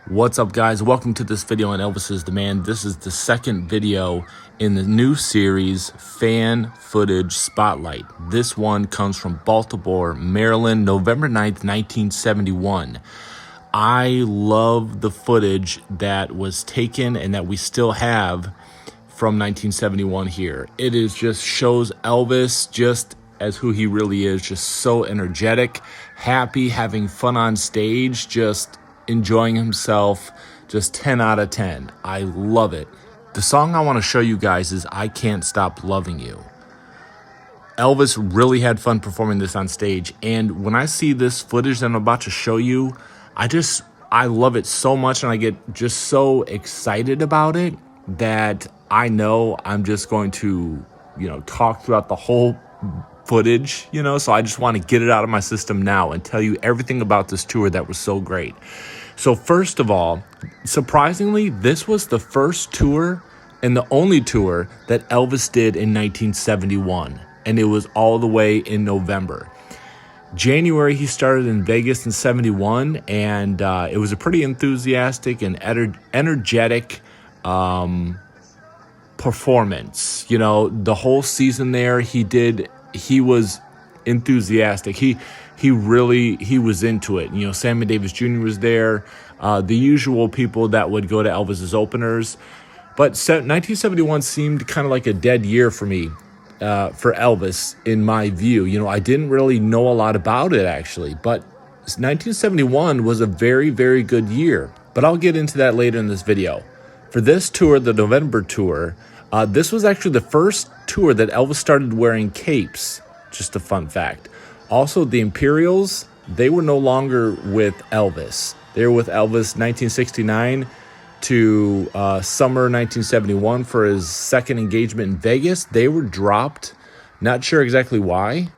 What's up, guys? Welcome to this video on Elvis is the Man. This is the second video in the new series, Fan Footage Spotlight. This one comes from Baltimore, Maryland, November 9th, 1971. I love the footage that was taken and that we still have from 1971 here. It is just shows Elvis just as who he really is, just so energetic, happy, having fun on stage, just enjoying himself, just 10 out of 10. I love it. The song I want to show you guys is I Can't Stop Loving You. Elvis really had fun performing this on stage, and when I see this footage that I'm about to show you, I love it so much, and I get just so excited about it that I know I'm just going to, talk throughout the whole footage, so I just want to get it out of my system now and tell you everything about this tour that was so great. So first of all, surprisingly, this was the first tour and the only tour that Elvis did in 1971, and it was all the way in November. January, he started in Vegas in 71, and it was a pretty enthusiastic and energetic performance. The whole season there, he was enthusiastic. He was into it. Sammy Davis Jr. was there, the usual people that would go to Elvis's openers. But 1971 seemed kind of like a dead year for me, for Elvis, in my view. I didn't really know a lot about it, actually. But 1971 was a very, very good year. But I'll get into that later in this video. For this tour, the November tour, this was actually the first tour that Elvis started wearing capes. Just a fun fact. Also, the Imperials, they were no longer with Elvis. They were with Elvis 1969 to summer 1971 for his second engagement in Vegas. They were dropped. Not sure exactly why.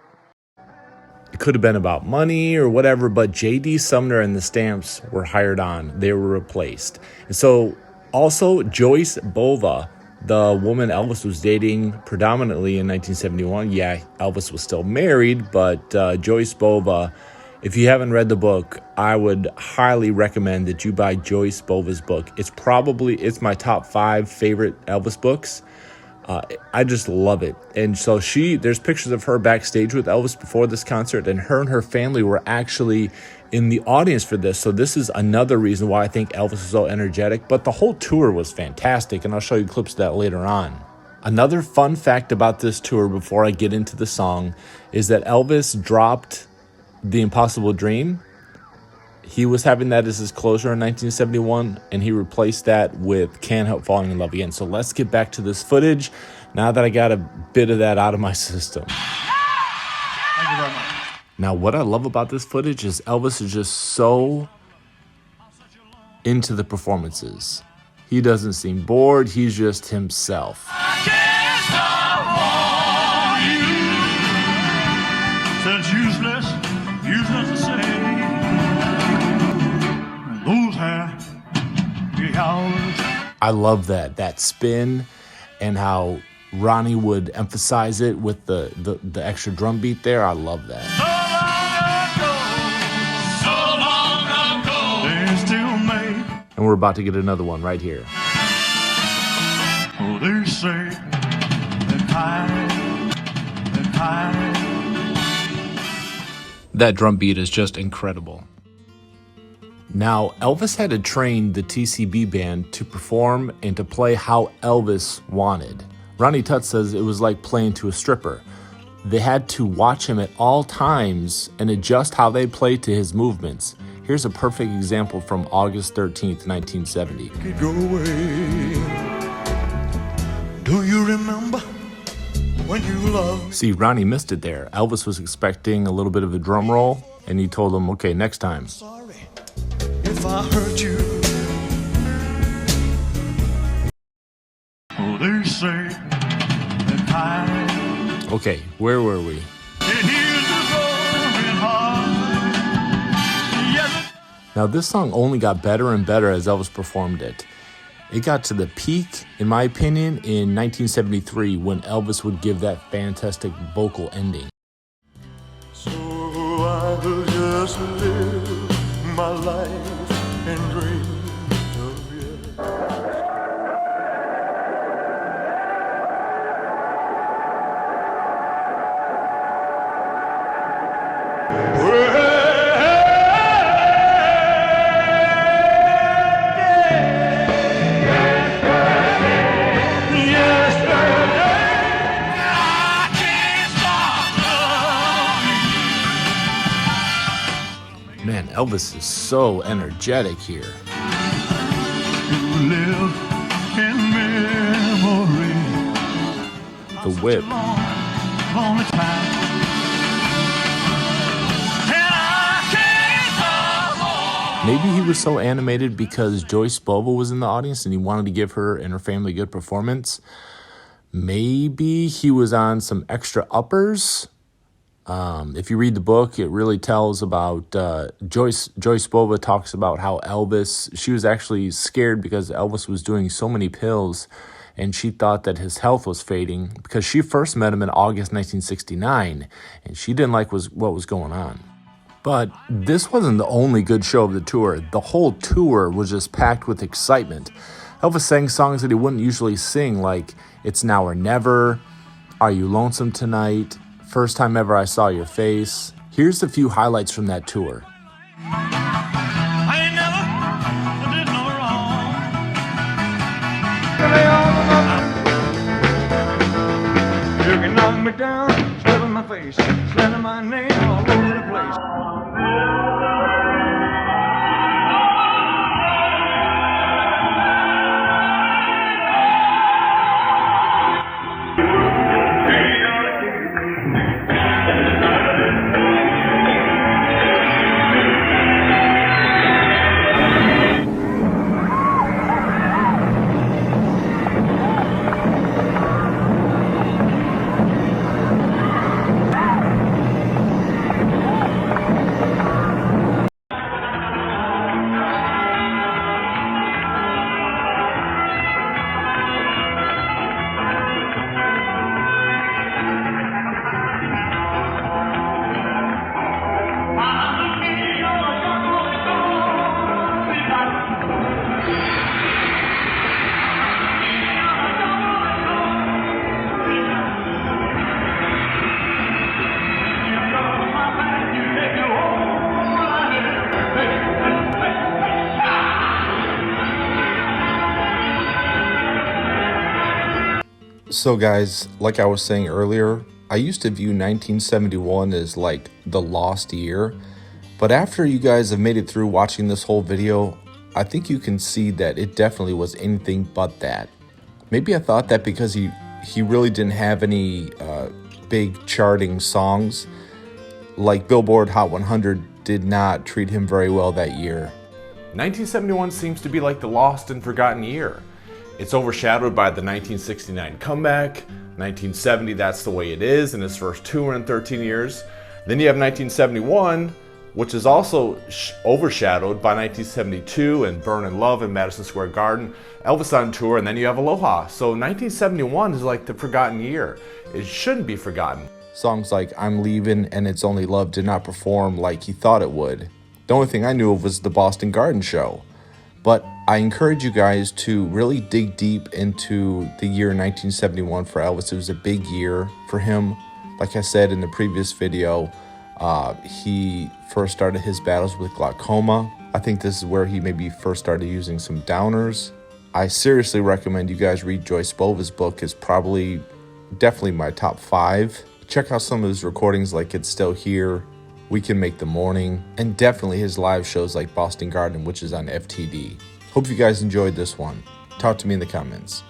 It could have been about money or whatever, but J.D. Sumner and the Stamps were hired on. They were replaced. And so also Joyce Bova, the woman Elvis was dating predominantly in 1971. Yeah, Elvis was still married, but Joyce Bova, if you haven't read the book, I would highly recommend that you buy Joyce Bova's book. It's my top 5 favorite Elvis books. I just love it. And so there's pictures of her backstage with Elvis before this concert, and her family were actually in the audience for this. So this is another reason why I think Elvis is so energetic. But the whole tour was fantastic, and I'll show you clips of that later on. Another fun fact about this tour before I get into the song is that Elvis dropped The Impossible Dream. He was having that as his closer in 1971, and he replaced that with Can't Help Falling in Love Again. So let's get back to this footage now that I got a bit of that out of my system. Thank you very much. Now, what I love about this footage is Elvis is just so into the performances. He doesn't seem bored. He's just himself. I can't stop wanting you. Said useless to say. Those happy hours. I love that spin and how Ronnie would emphasize it with the extra drum beat there. I love that. And we're about to get another one right here. Oh, they say that drum beat is just incredible. Now, Elvis had to train the TCB band to perform and to play how Elvis wanted. Ronnie Tutt says it was like playing to a stripper. They had to watch him at all times and adjust how they played to his movements. Here's a perfect example from August 13th, 1970. Go away. Do you remember when you loved? See, Ronnie missed it there. Elvis was expecting a little bit of a drum roll, and he told him, okay, next time. Sorry if I hurt you. Oh, they say that Okay, where were we? Now, this song only got better and better as Elvis performed it. It got to the peak, in my opinion, in 1973 when Elvis would give that fantastic vocal ending. So I will just live my life and dream Elvis is so energetic here. You live in memory. The whip. Lonely time. And I can't go on. Maybe he was so animated because Joyce Bova was in the audience and he wanted to give her and her family a good performance. Maybe he was on some extra uppers. If you read the book, it really tells about Joyce Bova talks about how she was actually scared because Elvis was doing so many pills, and she thought that his health was fading because she first met him in August 1969, and she didn't like what was going on. But this wasn't the only good show of the tour. The whole tour was just packed with excitement. Elvis sang songs that he wouldn't usually sing, like It's Now or Never, Are You Lonesome Tonight, First Time Ever I Saw Your Face. Here's a few highlights from that tour. I ain't never did no wrong. You can knock me down, spit in my face, slander my name all over the place. So guys, like I was saying earlier, I used to view 1971 as like the lost year, but after you guys have made it through watching this whole video, I think you can see that it definitely was anything but that. Maybe I thought that because he really didn't have any big charting songs, like Billboard Hot 100 did not treat him very well that year. 1971 seems to be like the lost and forgotten year. It's overshadowed by the 1969 comeback, 1970 That's the Way It Is in his first tour in 13 years. Then you have 1971, which is also overshadowed by 1972 and Burnin' Love in Madison Square Garden, Elvis on tour, and then you have Aloha. So 1971 is like the forgotten year. It shouldn't be forgotten. Songs like I'm Leaving and It's Only Love did not perform like he thought it would. The only thing I knew of was the Boston Garden show. But I encourage you guys to really dig deep into the year 1971 for Elvis. It was a big year for him. Like I said in the previous video, he first started his battles with glaucoma. I think this is where he maybe first started using some downers. I seriously recommend you guys read Joyce Bova's book. It's definitely my top 5. Check out some of his recordings like It's Still Here, We Can Make the Morning, and definitely his live shows like Boston Garden, which is on FTD. Hope you guys enjoyed this one. Talk to me in the comments.